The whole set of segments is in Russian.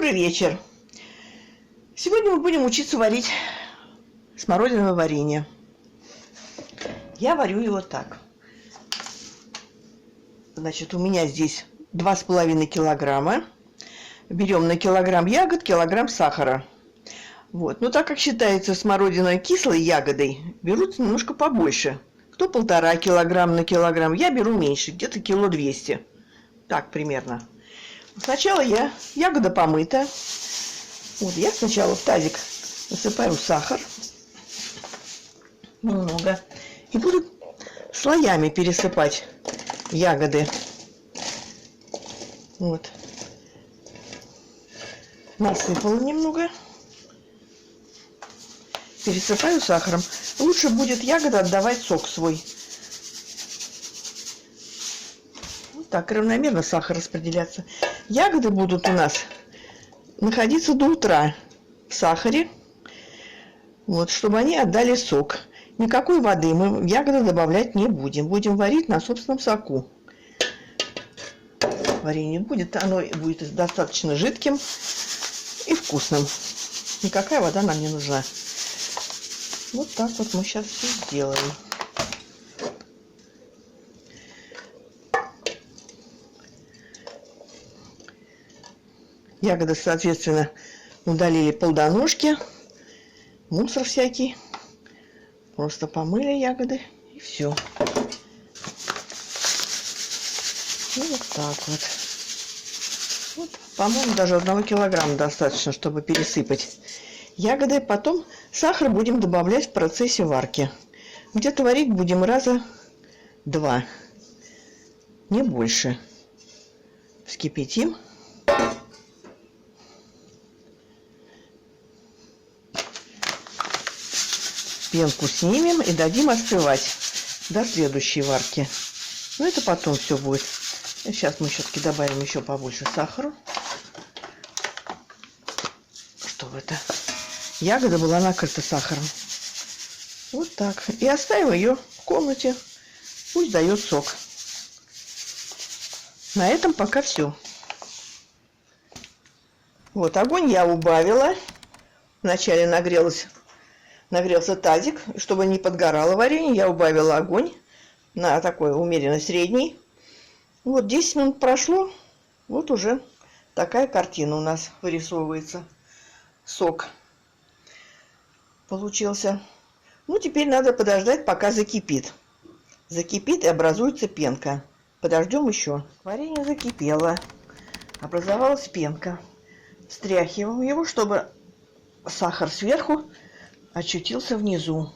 Добрый вечер! Сегодня мы будем учиться варить смородиновое варенье. Я варю его так. Значит, у меня здесь 2,5 килограмма. Берем на килограмм ягод, килограмм сахара. Вот. Но так как считается смородина кислой ягодой, берут немножко побольше. Кто 1,5 килограмма на килограмм, я беру меньше, где-то 200 килограмм. Так, примерно. Сначала ягода помыта. Вот, я сначала в тазик насыпаю сахар. Немного. И буду слоями пересыпать ягоды. Вот. Насыпала немного. Пересыпаю сахаром. Лучше будет ягода отдавать сок свой. Вот так равномерно сахар распределяться. Ягоды будут у нас находиться до утра в сахаре, вот, чтобы они отдали сок. Никакой воды мы в ягоды добавлять не будем. Будем варить на собственном соку. Варенье оно будет достаточно жидким и вкусным. Никакая вода нам не нужна. Вот так вот мы сейчас все сделаем. Ягоды, соответственно, удалили плодоножки, мусор всякий. Просто помыли ягоды и все. И вот так вот. Вот, по-моему, даже 1 килограмма достаточно, чтобы пересыпать ягоды. Потом сахар будем добавлять в процессе варки. Где-то варить будем раза 2, не больше. Вскипятим. Пенку снимем и дадим остывать до следующей варки. Но это потом все будет. Сейчас мы все-таки добавим еще побольше сахара, чтобы эта ягода была накрыта сахаром. Вот так. И оставим ее в комнате. Пусть дает сок. На этом пока все. Вот, огонь я убавила. Вначале нагрелся тазик, чтобы не подгорало варенье, я убавила огонь на такой умеренно средний. Вот 10 минут прошло, вот уже такая картина у нас вырисовывается. Сок получился. Ну, теперь надо подождать, пока закипит. Закипит и образуется пенка. Подождем еще. Варенье закипело. Образовалась пенка. Встряхиваем его, чтобы сахар сверху очутился внизу.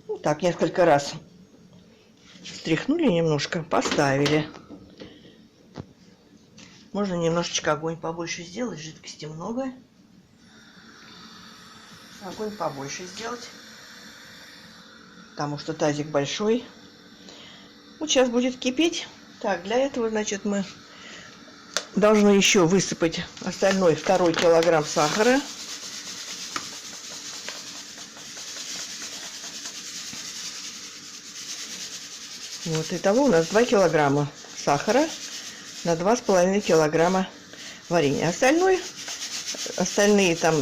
Вот так несколько раз встряхнули немножко, поставили. Можно немножечко огонь побольше сделать, жидкости много. Огонь побольше сделать, потому что тазик большой. Вот сейчас будет кипеть. Так, для этого, значит, мы должны еще высыпать остальной 2 килограмм сахара. Вот, итого у нас 2 килограмма сахара на 2,5 килограмма варенья. Остальные там,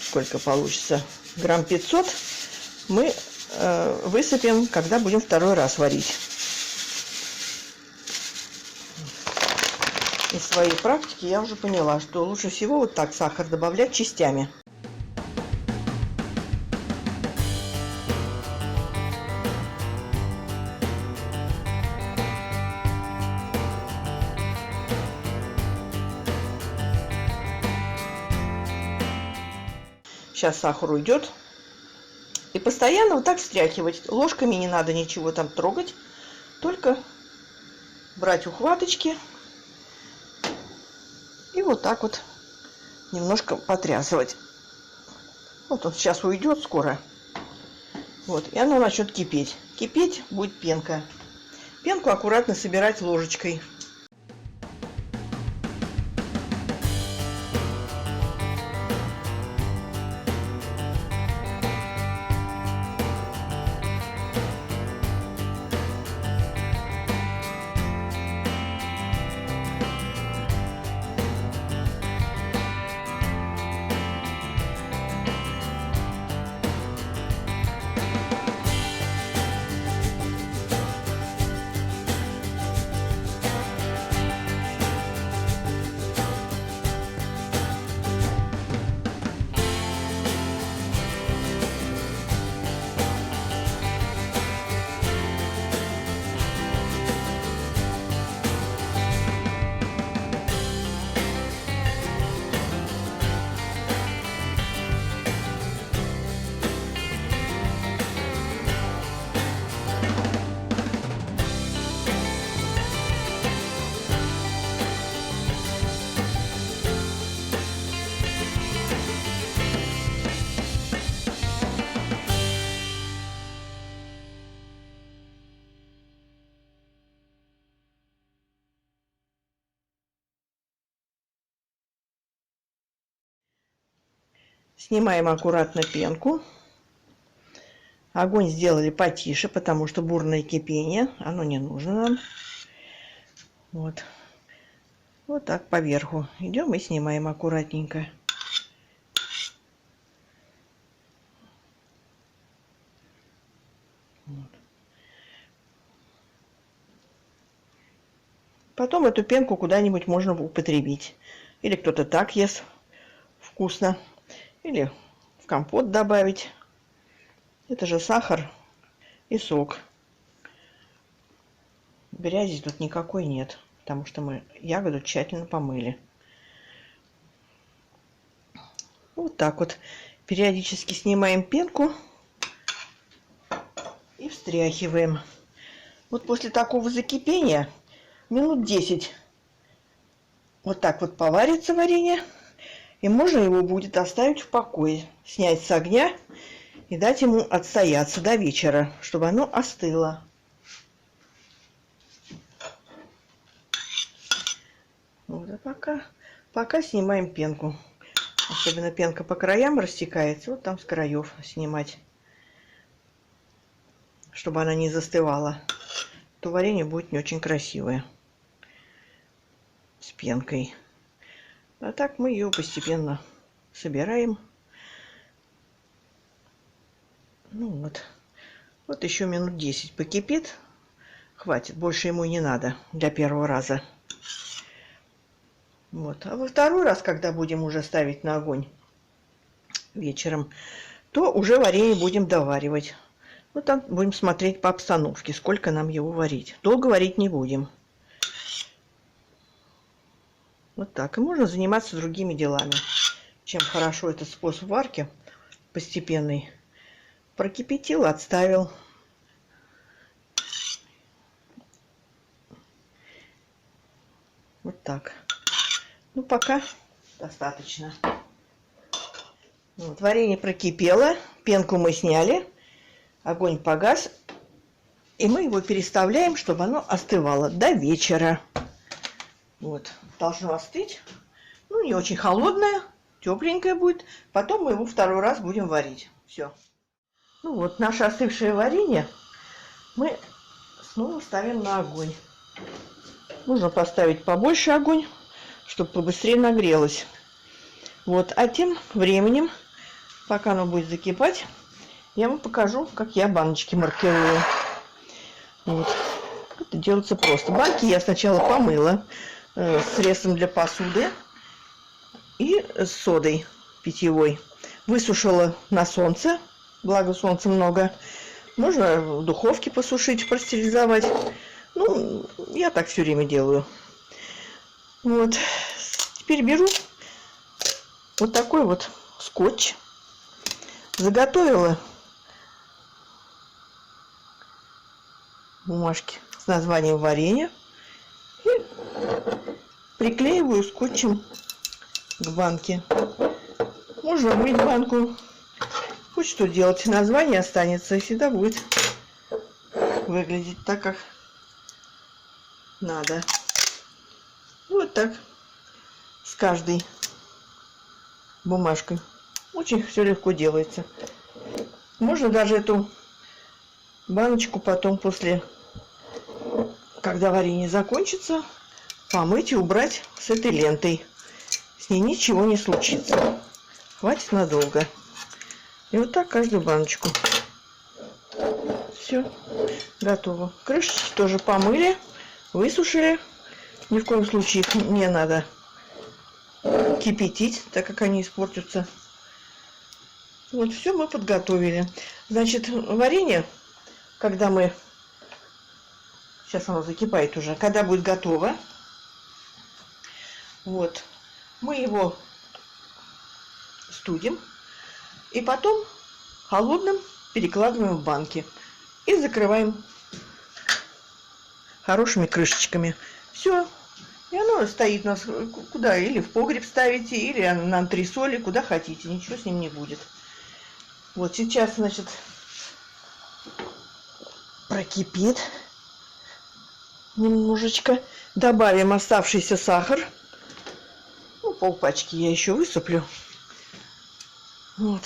сколько получится, грамм 500, мы высыпем, когда будем 2-й раз варить. Из своей практики я уже поняла, что лучше всего вот так сахар добавлять частями. Сейчас сахар уйдет. И постоянно вот так встряхивать. Ложками не надо ничего там трогать. Только брать ухваточки. И вот так вот немножко потрясывать. Вот он сейчас уйдет скоро. Вот. И оно начнет кипеть. Кипеть будет пенка. Пенку аккуратно собирать ложечкой. Снимаем аккуратно пенку. Огонь сделали потише, потому что бурное кипение, оно не нужно нам. Вот. Вот так поверху. Идем и снимаем аккуратненько. Вот. Потом эту пенку куда-нибудь можно употребить. Или кто-то так ест вкусно. Или в компот добавить. Это же сахар и сок. Грязи тут никакой нет, потому что мы ягоду тщательно помыли. Вот так вот. Периодически снимаем пенку и встряхиваем. Вот после такого закипения минут 10 вот так вот поварится варенье. И можно его будет оставить в покое. Снять с огня и дать ему отстояться до вечера, чтобы оно остыло. Вот, а пока снимаем пенку. Особенно пенка по краям растекается. Вот там с краев снимать. Чтобы она не застывала. То варенье будет не очень красивое. С пенкой. А так мы ее постепенно собираем. Ну вот. Вот еще минут 10 покипит. Хватит. Больше ему не надо для первого раза. Вот. А во второй раз, когда будем уже ставить на огонь вечером, то уже варенье будем доваривать. Вот там будем смотреть по обстановке, сколько нам его варить. Долго варить не будем. Вот так. И можно заниматься другими делами. Чем хорошо этот способ варки постепенный. Прокипятил, отставил. Вот так. Ну, пока достаточно. Вот, варенье прокипело. Пенку мы сняли. Огонь погас. И мы его переставляем, чтобы оно остывало до вечера. Вот. Должно остыть. Ну, не очень холодное. Тепленькое будет. Потом мы его второй раз будем варить. Все. Ну вот, наше остывшее варенье мы снова ставим на огонь. Нужно поставить побольше огонь, чтобы побыстрее нагрелось. Вот, а тем временем, пока оно будет закипать, я вам покажу, как я баночки маркирую. Вот. Это делается просто. Банки я сначала помыла средством для посуды и с содой питьевой. Высушила на солнце, благо солнца много. Можно в духовке посушить, простерилизовать. Ну, я так все время делаю. Вот. Теперь беру вот такой вот скотч. Заготовила бумажки с названием варенья. И приклеиваю скотчем к банке. Можно мыть банку. Хоть что делать. Название останется и всегда будет выглядеть так, как надо. Вот так. С каждой бумажкой. Очень все легко делается. Можно даже эту баночку потом после, когда варенье закончится, помыть и убрать с этой лентой. С ней ничего не случится. Хватит надолго. И вот так каждую баночку. Все. Готово. Крышечки тоже помыли, высушили. Ни в коем случае их не надо кипятить, так как они испортятся. Вот все мы подготовили. Значит, варенье, когда мы... Сейчас оно закипает уже. Когда будет готово, вот, мы его студим. И потом холодным перекладываем в банки. И закрываем хорошими крышечками. Все. И оно стоит у нас куда, или в погреб ставите, или на антресоли, куда хотите. Ничего с ним не будет. Вот сейчас, значит, прокипит немножечко. Добавим оставшийся сахар. Ну, полпачки я еще высыплю. Вот.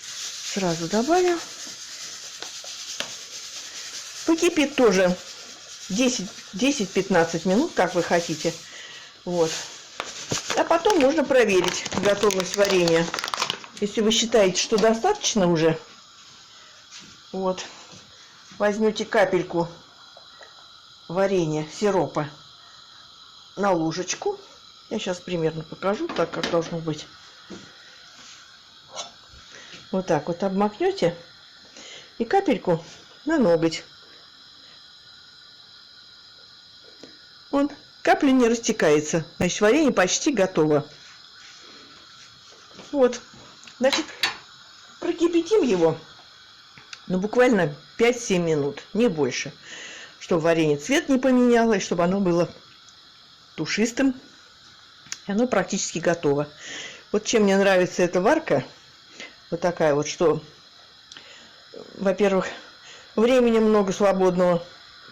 Сразу добавим. Покипит тоже 10-15 минут, как вы хотите. Вот. А потом можно проверить готовность варенья. Если вы считаете, что достаточно уже, вот, возьмете капельку варенья, сиропа на ложечку. Я сейчас примерно покажу, так как должно быть. Вот так вот обмакнете и капельку на ноготь. Вон, капля не растекается. Значит, варенье почти готово. Вот. Значит, прокипятим его, ну, буквально 5-7 минут, не больше. Чтобы варенье цвет не поменяло, и чтобы оно было тушистым. И оно практически готово. Вот чем мне нравится эта варка, вот такая вот, что, во-первых, времени много свободного.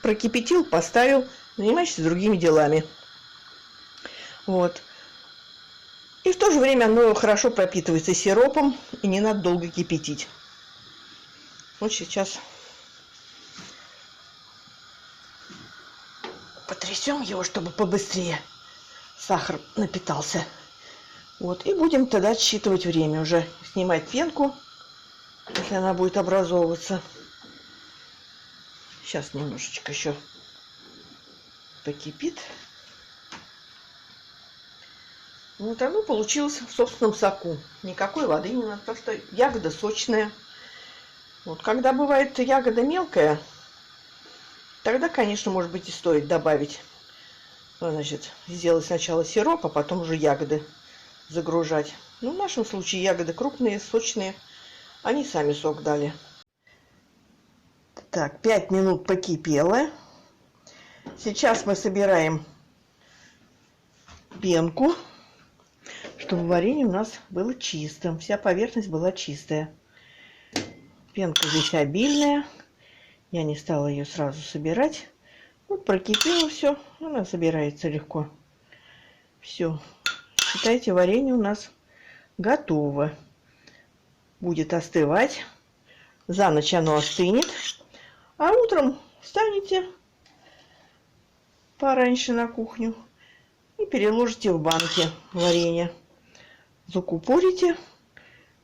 Прокипятил, поставил, занимаешься другими делами. Вот. И в то же время оно хорошо пропитывается сиропом, и не надо долго кипятить. Вот сейчас потрясем его, чтобы побыстрее сахар напитался. Вот. И будем тогда отсчитывать время уже. Снимать пенку, если она будет образовываться. Сейчас немножечко еще покипит. Вот оно получилось в собственном соку. Никакой воды не надо, потому что ягода сочная. Вот когда бывает ягода мелкая, тогда, конечно, может быть и стоит добавить. Значит, сделать сначала сироп, а потом уже ягоды загружать. Ну, в нашем случае ягоды крупные, сочные. Они сами сок дали. Так, 5 минут покипело. Сейчас мы собираем пенку, чтобы варенье у нас было чистым. Вся поверхность была чистая. Пенка здесь обильная. Я не стала ее сразу собирать. Вот прокипело все. Она собирается легко. Все. Считайте, варенье у нас готово. Будет остывать. За ночь оно остынет. А утром встанете пораньше на кухню и переложите в банки варенье. Закупорите.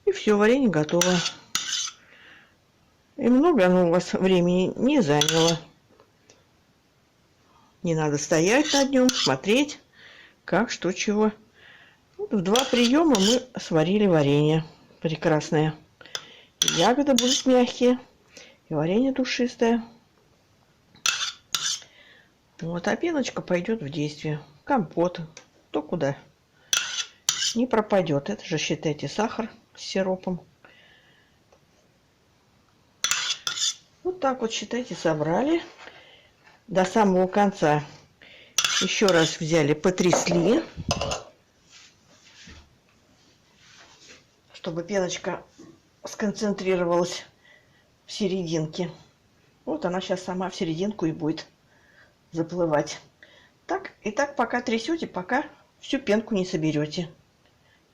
И все, варенье готово. И много оно у вас времени не заняло. Не надо стоять над нем, смотреть, как, что, чего. Вот в 2 приема мы сварили варенье. Прекрасное. И ягоды будут мягкие, и варенье душистое. Вот, а пеночка пойдет в действие. Компот, то куда. Не пропадет. Это же, считайте, сахар с сиропом. Вот так вот, считайте, собрали. До самого конца еще раз взяли, потрясли, чтобы пеночка сконцентрировалась в серединке. Вот она сейчас сама в серединку и будет заплывать. Так и так пока трясете, пока всю пенку не соберете.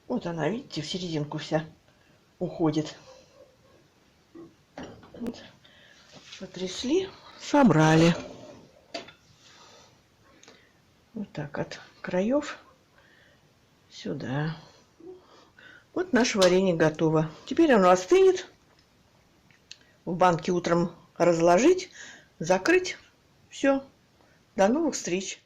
Вот она, видите, в серединку вся уходит. Вот. Потрясли, собрали. Вот так от краев сюда. Вот наше варенье готово. Теперь оно остынет. В банке утром разложить, закрыть. Все. До новых встреч.